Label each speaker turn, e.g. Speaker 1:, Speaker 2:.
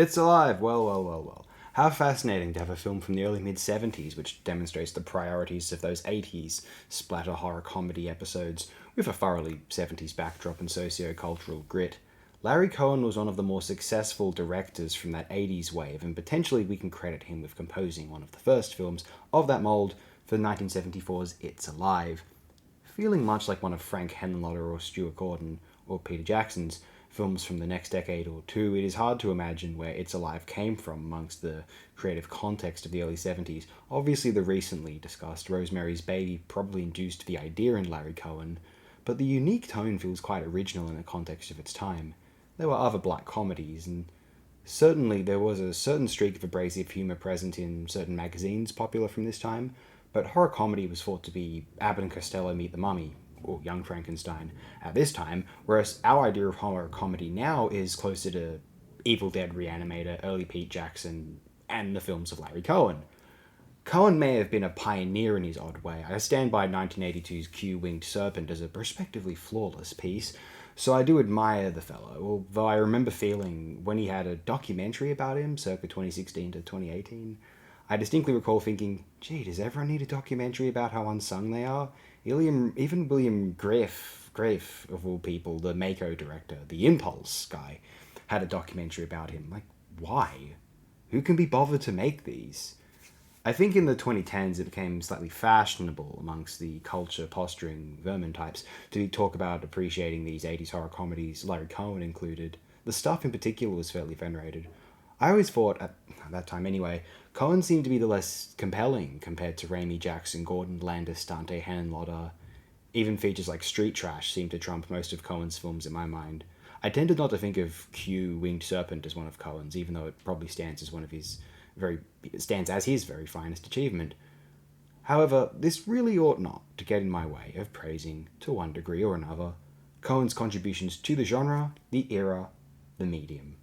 Speaker 1: It's alive! Well, well, well, well. How fascinating to have a film from the early mid 70s which demonstrates the priorities of those 80s splatter horror comedy episodes with a thoroughly 70s backdrop and socio-cultural grit. Larry Cohen was one of the more successful directors from that 80s wave, and potentially we can credit him with composing one of the first films of that mold for 1974's It's Alive. Feeling much like one of Frank Henenlotter or Stuart Gordon or Peter Jackson's films from the next decade or two, it is hard to imagine where It's Alive came from amongst the creative context of the early 70s. Obviously, the recently discussed Rosemary's Baby probably induced the idea in Larry Cohen, but the unique tone feels quite original in the context of its time. There were other black comedies, and certainly there was a certain streak of abrasive humour present in certain magazines popular from this time, but horror comedy was thought to be Abbott and Costello Meet the Mummy, or Young Frankenstein, at this time, whereas our idea of horror comedy now is closer to Evil Dead Reanimator, early Pete Jackson, and the films of Larry Cohen. Cohen may have been a pioneer in his odd way. I stand by 1982's Q Winged Serpent as a prospectively flawless piece, so I do admire the fellow, although I remember feeling when he had a documentary about him, circa 2016 to 2018, I distinctly recall thinking, gee, does everyone need a documentary about how unsung they are? Even William Graff, of all people, the Mako director, the Impulse guy, had a documentary about him. Like, why? Who can be bothered to make these? I think in the 2010s it became slightly fashionable amongst the culture posturing vermin types to talk about appreciating these 80s horror comedies, Larry Cohen included. The stuff in particular was fairly venerated. I always thought, at that time anyway, Cohen seemed to be the less compelling compared to Raimi, Jackson, Gordon, Landis, Dante, Henenlotter. Even features like Street Trash seem to trump most of Cohen's films in my mind. I tended not to think of Q Winged Serpent as one of Cohen's, even though it probably stands as his very finest achievement. However, this really ought not to get in my way of praising, to one degree or another, Cohen's contributions to the genre, the era, the medium.